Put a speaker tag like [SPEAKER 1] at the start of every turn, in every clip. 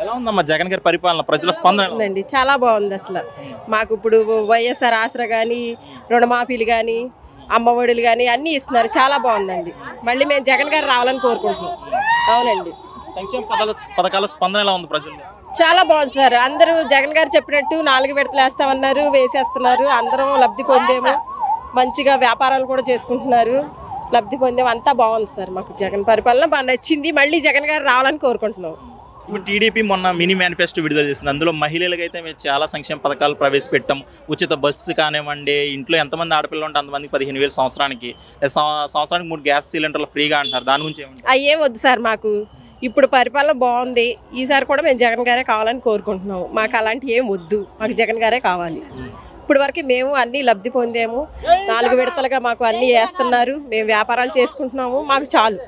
[SPEAKER 1] ఎలా ఉందమ్మా జగన్ గారి పరిపాలన, ప్రజల స్పందన ఎలా ఉంది?
[SPEAKER 2] ఉందండి, చాలా బాగుంది. అసలు మాకు ఇప్పుడు వైఎస్ఆర్ ఆసరా కానీ, రుణమాఫీలు కానీ, అమ్మఒడులు కానీ అన్నీ ఇస్తున్నారు. చాలా బాగుందండి. మళ్ళీ మేము జగన్ గారు రావాలని కోరుకుంటున్నాం. అవునండి,
[SPEAKER 1] సంక్షేమ పథకాల స్పందన ఎలా ఉంది ప్రజలు?
[SPEAKER 2] చాలా బాగుంది సార్. అందరూ జగన్ గారు చెప్పినట్టు 4 విడతలు వేస్తామన్నారు, వేసేస్తున్నారు. అందరం లబ్ధి పొందేము. మంచిగా వ్యాపారాలు కూడా చేసుకుంటున్నారు, లబ్ధి పొందేము. అంతా బాగుంది సార్. మాకు జగన్ పరిపాలన బాగా నచ్చింది. మళ్ళీ జగన్ గారు రావాలని కోరుకుంటున్నాం.
[SPEAKER 1] ఇప్పుడు టీడీపీ మొన్న మినీ మేనిఫెస్టో విడుదల చేసింది. అందులో మహిళలకు అయితే మేము చాలా సంక్షేమ పథకాలు ప్రవేశపెట్టాం. ఉచిత బస్సు కానివ్వండి, ఇంట్లో ఎంతమంది ఆడపిల్లలు ఉంటే అంతమందికి 15,000 సంవత్సరానికి, సంవత్సరానికి 3 గ్యాస్ సిలిండర్లు ఫ్రీగా అంటారు. దాని గురించి ఏమంటారు?
[SPEAKER 2] అయ్యేం వద్దు సార్, మాకు ఇప్పుడు పరిపాలన బాగుంది. ఈసారి కూడా మేము జగన్ గారే కావాలని కోరుకుంటున్నాము. మాకు అలాంటివి ఏం వద్దు, మాకు జగన్ గారే కావాలి. ఇప్పుడు వరకు మేము అన్నీ లబ్ధి పొందాము. 4 విడతలుగా మాకు అన్నీ వేస్తున్నారు. మేము వ్యాపారాలు చేసుకుంటున్నాము. మాకు చాలు.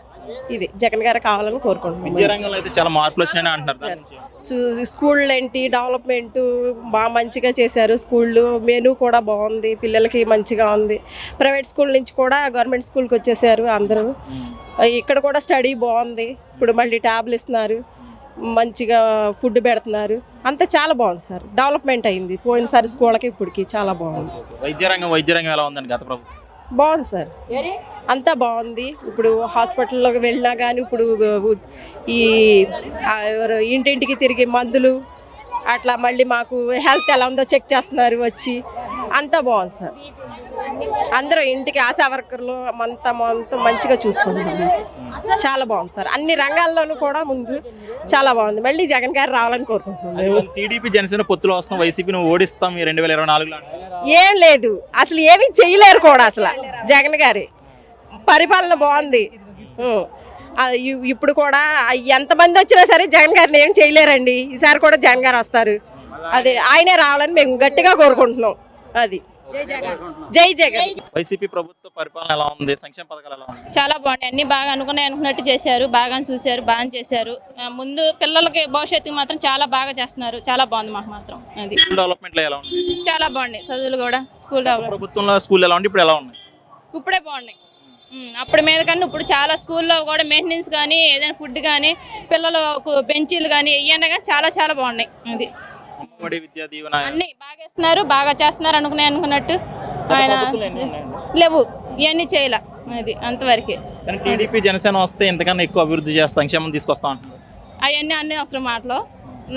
[SPEAKER 2] ఇది జగన్ గారే కావాలని కోరుకుంటున్నాము.
[SPEAKER 1] విద్యారంగంలో అయితే చాలా మార్పులు వచ్చినాయని అంటున్నారు.
[SPEAKER 2] స్కూళ్ళు ఏంటి డెవలప్మెంట్ బాగా మంచిగా చేశారు. స్కూళ్ళు మెనూ కూడా బాగుంది, పిల్లలకి మంచిగా ఉంది. ప్రైవేట్ స్కూల్ నుంచి కూడా గవర్నమెంట్ స్కూల్కి వచ్చేసారు అందరూ. ఇక్కడ కూడా స్టడీ బాగుంది. ఇప్పుడు మళ్ళీ ట్యాబ్లు ఇస్తున్నారు, మంచిగా ఫుడ్ పెడుతున్నారు. అంతా చాలా బాగుంది సార్. డెవలప్మెంట్ అయింది పోయినసారి స్కూళ్ళకి ఇప్పటికి చాలా బాగుంది.
[SPEAKER 1] వైద్యరంగం ఎలా ఉందండి గత ప్రభుత్వం?
[SPEAKER 2] బాగుంది సార్, అంతా బాగుంది. ఇప్పుడు హాస్పిటల్లోకి వెళ్ళినా కానీ ఇప్పుడు ఈ ఇంటింటికి తిరిగి మందులు అట్లా మళ్ళీ మాకు హెల్త్ ఎలా ఉందో చెక్ చేస్తున్నారు వచ్చి. అంతా బాగుంది సార్. అందరూ ఇంటికి ఆశా వర్కర్లు అంతా మంచిగా చూసుకుంటున్నారు. చాలా బాగుంది సార్. అన్ని రంగాల్లోనూ కూడా ముందు చాలా బాగుంది. మళ్ళీ జగన్ గారు రావాలని కోరుకుంటున్నాం.
[SPEAKER 1] టీడీపీ జనసేన పొత్తులో వస్తున్న వైసీపీని ఓడిస్తాం 2024లో.
[SPEAKER 2] ఏం లేదు, అసలు ఏమీ చేయలేరు కూడా. అసలు జగన్ గారి పరిపాలన బాగుంది. ఇప్పుడు కూడా ఎంతమంది వచ్చినా సరే జగన్ గారిని ఏం చేయలేరండి. ఈసారి కూడా జగన్ గారు వస్తారు. అదే ఆయనే రావాలని మేము గట్టిగా కోరుకుంటున్నాం. అది జై జగన్.
[SPEAKER 1] వైసీపీ ప్రభుత్వ పరిపాలన ఎలా ఉంది? సంక్షేమ పథకాలు ఎలా ఉంది?
[SPEAKER 3] చాలా బాగుంది. అన్ని బాగా అనుకున్నట్టు చేశారు, బాగా చూశారు, బాగా చేశారు. ముందు పిల్లలకి భవిష్యత్తుకి మాత్రం చాలా బాగా చేస్తున్నారు. చాలా బాగుంది మాకు మాత్రం. అది
[SPEAKER 1] డెవలప్మెంట్ ఎలా ఉంది?
[SPEAKER 3] చాలా బాగున్నాయి. చదువులు కూడా స్కూల్
[SPEAKER 1] ప్రభుత్వంలో స్కూల్ ఎలా ఉంది, ఇప్పుడు ఎలా ఉన్నాయి?
[SPEAKER 3] ఇప్పుడే బాగున్నాయి. అప్పుడు మీద కన్నా ఇప్పుడు చాలా స్కూల్లో కూడా మెయింటెనెన్స్ కానీ ఏదైనా ఫుడ్ కానీ పిల్లలకు బెంచీలు కానీ ఇవన్నీ కానీ చాలా చాలా బాగున్నాయి. అది అన్ని బాగా ఇస్తున్నారు, బాగా చేస్తున్నారు. అనుకున్నట్టు ఆయన లేవు, ఇవన్నీ చేయలే. అది అంతవరకే.
[SPEAKER 1] టీడీపీ జనసేన వస్తే ఎంతకన్నా ఎక్కువ అభివృద్ధి చేస్తా, సంక్షేమం తీసుకొస్తా అంటున్నారు.
[SPEAKER 3] అవన్నీ అన్ని అవసరం మాటలు.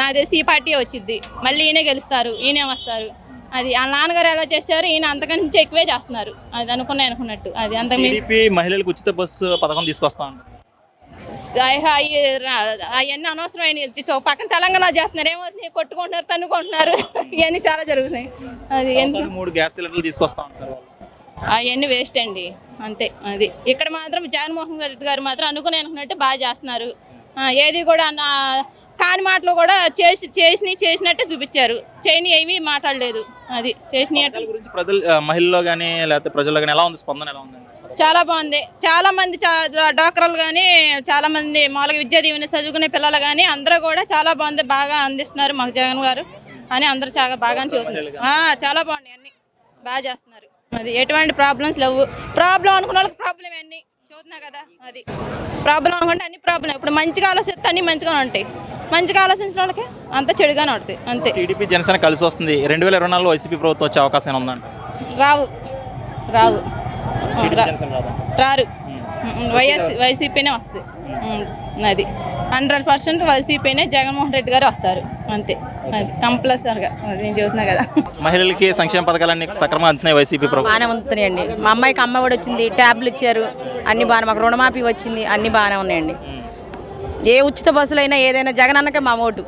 [SPEAKER 3] నా తెలిసి ఈ పార్టీ వచ్చింది, మళ్ళీ ఈయనే గెలుస్తారు, ఈయనే వస్తారు. అది ఆ నాన్నగారు ఎలా చేశారు, ఈయన అంతకంటే ఎక్కువే చేస్తున్నారు. అది అనుకున్నట్టు. అది అంత
[SPEAKER 1] మహిళలకు ఉచిత బస్సు పథకం తీసుకొస్తా అంటారు.
[SPEAKER 3] అవన్నీ అనవసరమైన పక్కన తెలంగాణ చేస్తున్నారు. ఏమవుతుంది, కొట్టుకుంటున్నారు, తన్నుకుంటున్నారు. ఇవన్నీ చాలా జరుగుతున్నాయి. అది
[SPEAKER 1] 3 గ్యాస్ సిలిండర్లు తీసుకొస్తా ఉంటారు.
[SPEAKER 3] అవన్నీ వేస్ట్ అండి, అంతే. అది ఇక్కడ మాత్రం జగన్మోహన్ రెడ్డి గారు మాత్రం అనుకున్నట్టు బాగా చేస్తున్నారు. ఏది కూడా కాని మాటలు కూడా చేసినట్టే చూపించారు. చేయని ఏమీ మాట్లాడలేదు. అది చేసిన
[SPEAKER 1] మహిళల్లో కానీ లేకపోతే ప్రజల్లో కానీ ఎలా ఉంది, స్పందన ఎలా ఉంది?
[SPEAKER 3] చాలా బాగుంది. చాలా మంది డాక్టర్లు కానీ చాలా మంది మామూలుగా విద్యా దీవెన చదువుకునే పిల్లలు కానీ అందరూ కూడా చాలా బాగుంది, బాగా అందిస్తున్నారు మాకు జగన్ గారు అని అందరూ చాలా బాగా చూస్తున్నారు. చాలా బాగున్నాయి, అన్ని బాగా చేస్తున్నారు. అది ఎటువంటి ప్రాబ్లమ్స్ లేవు. ప్రాబ్లం అనుకున్న వాళ్ళకి ప్రాబ్లం అన్ని చూస్తున్నా కదా. అది ప్రాబ్లం అనుకుంటే అన్ని ప్రాబ్లం. ఇప్పుడు మంచిగా ఆలోచిస్తే అన్ని మంచిగానే ఉంటాయి, మంచిగా ఆలోచించిన వాళ్ళకి అంత చెడుగానే ఉంటుంది, అంతే.
[SPEAKER 1] టీడీపీ జనసేన కలిసి వస్తుంది. 2024లో వైసీపీ ప్రభుత్వం వచ్చే అవకాశం ఉందంట.
[SPEAKER 3] రావు రారు. వైసీపీనే వస్తుంది. అది 100% వైసీపీనే జగన్మోహన్ రెడ్డి గారు వస్తారు, అంతే. అది కంపల్సరిగా. నేను చెబుతున్నా కదా.
[SPEAKER 1] మహిళలకి సంక్షేమ పథకాలన్నీ సక్రమంగా అందుతున్నాయి వైసీపీ ప్రభుత్వం.
[SPEAKER 4] బాగానే అందుతున్నాయండి. మా అమ్మాయికి అమ్మఒడి వచ్చింది, ట్యాబ్లు ఇచ్చారు, అన్ని బాగా. మాకు రుణమాఫీ వచ్చింది, అన్ని బాగానే ఉన్నాయండి. ఏ ఉచిత బస్సులైనా ఏదైనా జగన్ అన్నకే మా ఓటు.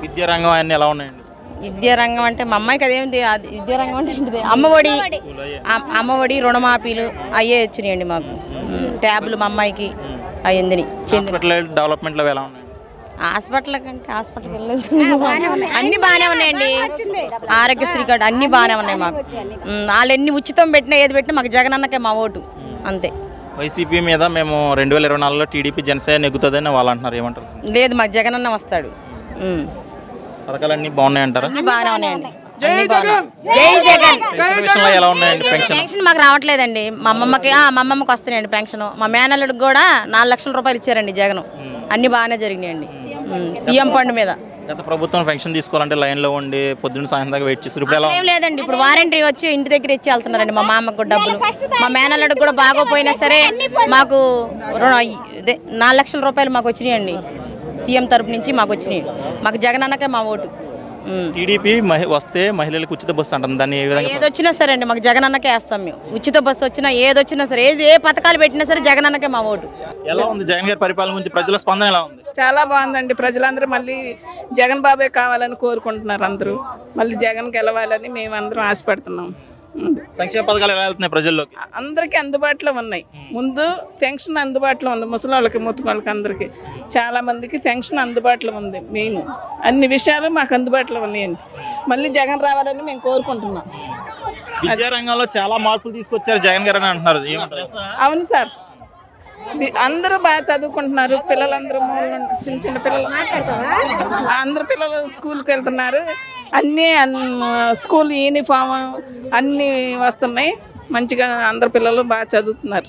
[SPEAKER 1] విద్యారంగం అన్నీ ఎలా ఉన్నాయండి?
[SPEAKER 4] విద్యారంగం అంటే మా అమ్మాయికి అదేమిటి, విద్యారంగం అంటే ఏంటిది, అమ్మఒడి రుణమాఫీలు అయ్యే వచ్చినాయండి మాకు. ట్యాబ్లు మా అమ్మాయికి అయ్యింది.
[SPEAKER 1] డెవలప్మెంట్లో ఎలా ఉన్నాయి?
[SPEAKER 4] హాస్పిటల్ కంటే హాస్పిటల్కి వెళ్ళలేదు, అన్ని బాగానే ఉన్నాయండి. ఆరోగ్యశ్రీ కార్డు అన్ని బాగానే ఉన్నాయి మాకు. వాళ్ళు ఎన్ని ఉచితం పెట్టినా ఏది పెట్టినా మాకు జగన్ అన్నకే మా ఓటు, అంతే.
[SPEAKER 1] వైసీపీ మీద మేము 2024లో టీడీపీ జనసేన నెగ్గుతుందని వాళ్ళు అంటున్నారు, ఏమంటారు?
[SPEAKER 4] లేదు, మాకు జగన్ అన్న వస్తాడు.
[SPEAKER 1] పథకాలన్నీ బాగున్నాయి అంటారా?
[SPEAKER 4] బాగానే ఉన్నాయండి.
[SPEAKER 1] జై జగన్. ఎలా ఉన్నాయండి?
[SPEAKER 4] పెన్షన్ మాకు రావట్లేదండి. మా అమ్మమ్మకి వస్తున్నాయండి పెన్షన్. మా మేనల్లుడికి కూడా 4 లక్షల రూపాయలు ఇచ్చారండి జగన్. అన్ని బాగానే జరిగినాయండి. సీఎం ఫండ్ మీద.
[SPEAKER 1] గత ప్రభుత్వం పెన్షన్ తీసుకోవాలంటే లైన్లో ఉండి పొద్దున్న సాయంత్రం దాకా వెయిట్ చేస్తారు. ఇప్పుడు ఎలా
[SPEAKER 4] ఏం లేదండి, ఇప్పుడు వారంటీ వచ్చి ఇంటి దగ్గర ఇచ్చి వెళ్తున్నారండి. మా మామకు డబ్బులు, మా మేనల్లుడికి కూడా బాగోపోయినా సరే మాకు 4 లక్షల రూపాయలు మాకు వచ్చినాయండి. సీఎం తరపు నుంచి మాకు వచ్చినాయి. మాకు జగనన్నకే మా ఓటు.
[SPEAKER 1] టీడీపీ వస్తే మహిళలకు ఉచిత బస్సు అంటుంది, దాన్ని ఏ విధంగా?
[SPEAKER 4] ఏదొచ్చినా సరే అండి మాకు జగనన్నకే వేస్తాం మేము. ఉచిత బస్సు వచ్చినా ఏదొచ్చినా సరే, ఏ పథకాలు పెట్టినా సరే జగనన్నకే మా ఓటు.
[SPEAKER 1] ఎలా ఉంది జగన్ గారి పరిపాలన గురించి ప్రజల స్పందన ఎలా ఉంది?
[SPEAKER 5] చాలా బాగుందండి. ప్రజలందరూ మళ్ళీ జగన్ బాబే కావాలని కోరుకుంటున్నారు. అందరూ మళ్ళీ జగన్ గెలవాలని మేమందరం ఆశపడుతున్నాం.
[SPEAKER 1] సంక్షేమ పథకాలు ఎలా వెళ్తున్నాయి ప్రజల్లోకి?
[SPEAKER 5] అందరికీ అందుబాటులో ఉన్నాయి. ముందు పెన్షన్ అందుబాటులో ఉంది, ముసలి వాళ్ళకి ముత్తు అందరికీ చాలా మందికి పెన్షన్ అందుబాటులో ఉంది. మెయిన్ అన్ని విషయాలు మాకు అందుబాటులో ఉన్నాయండి. మళ్ళీ జగన్ రావాలని మేము కోరుకుంటున్నాం.
[SPEAKER 1] విద్యారంగంలో చాలా మార్పులు తీసుకొచ్చారు జగన్ గారు అని అంటున్నారు, ఏమంటారు?
[SPEAKER 5] అవును సార్, అందరూ బాగా చదువుకుంటున్నారు. పిల్లలందరూ చిన్న చిన్న పిల్లలు అందరు పిల్లలు స్కూల్కి వెళ్తున్నారు. అన్నీ స్కూల్ యూనిఫామ్ అన్నీ వస్తున్నాయి. మంచిగా అందరు పిల్లలు బాగా చదువుతున్నారు.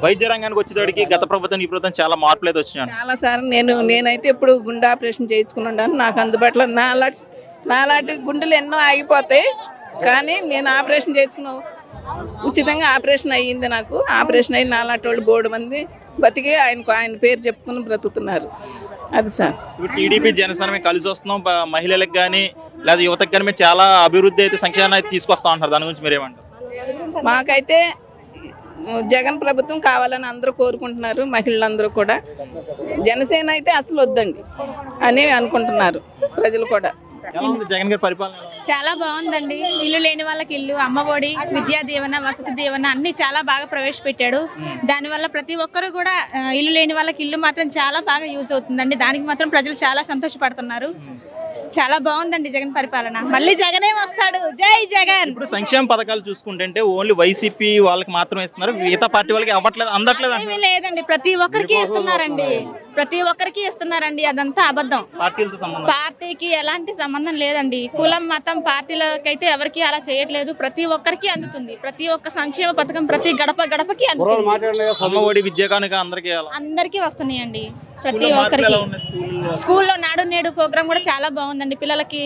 [SPEAKER 1] వైద్య రంగానికి వచ్చేటోడికి గత ప్రభుత్వం ఈ ప్రభుత్వం చాలా మార్పులు అయితే వచ్చినాయి.
[SPEAKER 5] చాలా సార్ నేనైతే ఇప్పుడు గుండె ఆపరేషన్ చేయించుకున్నాను. నాకు అందుబాటులో నాలాంటి గుండెలు ఎన్నో ఆగిపోతాయి, కానీ నేను ఆపరేషన్ చేయించుకున్నాను. ఉచితంగా ఆపరేషన్ అయ్యింది నాకు. ఆపరేషన్ అయ్యి నాలాంటి వాళ్ళు బోర్డు మంది బతికి ఆయన పేరు చెప్పుకుని బ్రతుకుతున్నారు. అది సార్.
[SPEAKER 1] ఇప్పుడు టీడీపీ జనసేన మేము కలిసి వస్తున్నాం, మహిళలకు కానీ లేదా యువతకు కానీ మేము చాలా అభివృద్ధి అయితే సంక్షేమాన్ని అయితే తీసుకొస్తాం అంటారు, దాని గురించి మీరేమంటారు?
[SPEAKER 5] మాకైతే జగన్ ప్రభుత్వం కావాలని అందరూ కోరుకుంటున్నారు. మహిళలందరూ కూడా జనసేన అయితే అసలు వద్దండి అని అనుకుంటున్నారు ప్రజలు కూడా.
[SPEAKER 1] జగన్ గారి పరిపాలన
[SPEAKER 6] చాలా బాగుందండి. ఇల్లు లేని వాళ్ళకి ఇల్లు, అమ్మఒడి, విద్యా దీవెన, వసతి దీవెన అన్ని చాలా బాగా ప్రవేశపెట్టాడు. దానివల్ల ప్రతి ఒక్కరు కూడా ఇల్లు లేని వాళ్ళకి ఇల్లు మాత్రం చాలా బాగా యూజ్ అవుతుందండి. దానికి మాత్రం ప్రజలు చాలా సంతోషపడుతున్నారు. చాలా బాగుందండి జగన్ పరిపాలన. మళ్ళీ జగనే వస్తాడు. జై జగన్.
[SPEAKER 1] ఇప్పుడు సంక్షేమ పథకాలు చూసుకుంటే ఓన్లీ వైసీపీ వాళ్ళకి మాత్రమే ఇస్తున్నారు, మిగతా పార్టీ వాళ్ళకి అవ్వట్లేదు, అందట్లేదు.
[SPEAKER 6] ఏమీ లేదండి, ప్రతి ఒక్కరికి ఇస్తున్నారండి. ప్రతి ఒక్కరికి ఇస్తున్నారండి. అదంతా అబద్ధం.
[SPEAKER 1] పార్టీలతో సంబంధం,
[SPEAKER 6] పార్టీకి ఎలాంటి సంబంధం లేదండి. కులం మతం పార్టీలకైతే ఎవరికి అలా చేయట్లేదు. ప్రతి ఒక్కరికి అందుతుంది. ప్రతి ఒక్క సంక్షేమ పథకం ప్రతి గడప గడపకి అందుతుంది.
[SPEAKER 1] అమ్మఒడి, విద్యా కానుక
[SPEAKER 6] అందరికీ వస్తున్నాయండి. ప్రతి ఒక్కరికి. స్కూల్లో నాడు నేడు ప్రోగ్రామ్ కూడా చాలా బాగుందండి. పిల్లలకి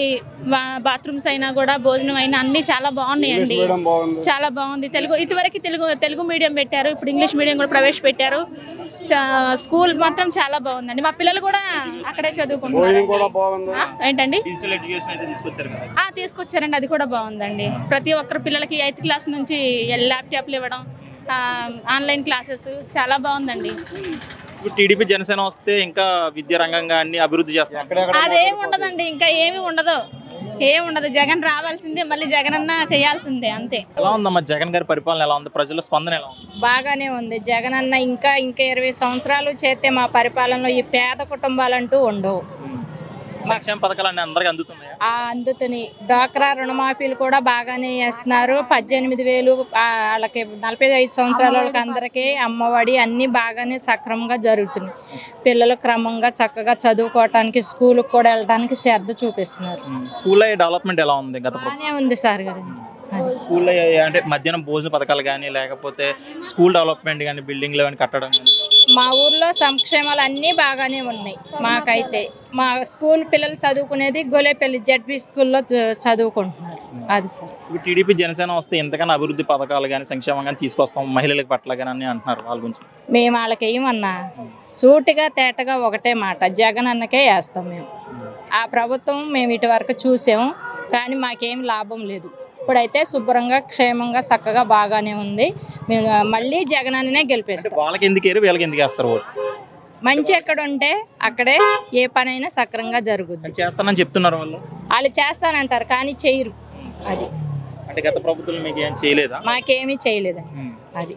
[SPEAKER 6] బాత్రూమ్స్ అయినా కూడా భోజనం అయినా అన్ని చాలా బాగున్నాయండి. చాలా బాగుంది. ఇటువరకు తెలుగు మీడియం పెట్టారు, ఇప్పుడు ఇంగ్లీష్ మీడియం కూడా ప్రవేశపెట్టారు. స్కూల్ మాత్రం చాలా బాగుందండి. మా పిల్లలు కూడా అక్కడే చదువుకుంటున్నారు. ఏంటండి తీసుకొచ్చారండి, అది కూడా బాగుందండి. ప్రతి ఒక్కరు పిల్లలకి 8th క్లాస్ నుంచి ల్యాప్టాప్లు ఇవ్వడం, ఆన్లైన్ క్లాసెస్ చాలా బాగుందండి.
[SPEAKER 1] టీడీపీ జనసేన వస్తే ఇంకా విద్యా రంగంగా అన్ని అభివృద్ధి చేస్తారు.
[SPEAKER 6] అదేమి ఉండదండి, ఇంకా ఏమి ఉండదు. ఏముండదు. జగన్ రావాల్సిందే, మళ్ళీ జగన్ అన్న చేయాల్సిందే, అంతే.
[SPEAKER 1] ఎలా ఉందమ్మా జగన్ గారి పరిపాలన? ఎలా ఉంది? ప్రజల స్పందన ఎలా ఉంది?
[SPEAKER 7] బాగానే ఉంది. జగన్ అన్న ఇంకా 20 సంవత్సరాలు చేస్తే మా పరిపాలనలో ఈ పేద కుటుంబాలంటూ ఉండవు.
[SPEAKER 1] సంక్షేమ పథకాలు అన్ని అందరికి అందుతున్నాయి.
[SPEAKER 7] అందుతున్నాయి. డ్వాక్రా రుణమాఫీలు కూడా బాగానే చేస్తున్నారు. 18,000 వాళ్ళకి 45 సంవత్సరాల వాళ్ళకి అందరికీ అమ్మఒడి అన్నీ బాగానే సక్రమంగా జరుగుతున్నాయి. పిల్లలు క్రమంగా చక్కగా చదువుకోవటానికి, స్కూల్కి కూడా వెళ్ళడానికి శ్రద్ధ చూపిస్తున్నారు.
[SPEAKER 1] స్కూల్లో డెవలప్మెంట్ ఎలా ఉంది?
[SPEAKER 7] బాగానే ఉంది సార్ గారు.
[SPEAKER 1] స్కూల్లో అంటే మధ్యాహ్నం భోజన పథకాలు కానీ, లేకపోతే స్కూల్ డెవలప్మెంట్ కానీ, బిల్డింగ్లు కానీ కట్టడం కానీ?
[SPEAKER 7] మా ఊర్లో సంక్షేమాలు అన్నీ బాగానే ఉన్నాయి. మాకైతే మా స్కూల్ పిల్లలు చదువుకునేది గొలేపల్లి జడ్పీ స్కూల్లో చదువుకుంటున్నారు. అది సార్.
[SPEAKER 1] ఇప్పుడు టీడీపీ జనసేన వస్తే ఎంతకన్నా అభివృద్ధి పథకాలు కానీ, సంక్షేమం కానీ తీసుకొస్తాం మహిళలకు పట్ల కానీ అని అంటున్నారు, వాళ్ళ గురించి?
[SPEAKER 7] మేము వాళ్ళకి ఏమన్నా సూటిగా తేటగా ఒకటే మాట, జగన్ అన్నకే వేస్తాం మేము. ఆ ప్రభుత్వం మేము ఇటు వరకు చూసాము, కానీ మాకేం లాభం లేదు. ఇప్పుడైతే శుభ్రంగా, క్షేమంగా, చక్కగా బాగానే ఉంది. మేము మళ్ళీ జగన్ అన్ననే గెలిపిస్తాం.
[SPEAKER 1] వాళ్ళకి ఎందుకు వేరు, వీళ్ళకి ఎందుకు వేస్తారు ఓటు?
[SPEAKER 7] మంచి ఎక్కడ ఉంటే అక్కడే ఏ పనైనా సక్రంగా జరుగుద్ది.
[SPEAKER 1] చేస్తానని చెప్తున్నారు వాళ్ళు.
[SPEAKER 7] వాళ్ళు చేస్తానంటారు కానీ చేయరు. అది
[SPEAKER 1] అంటే గత ప్రభుత్వం మీకు ఏం చేయలేదా?
[SPEAKER 7] మాకేమీ చేయలేదండి. అది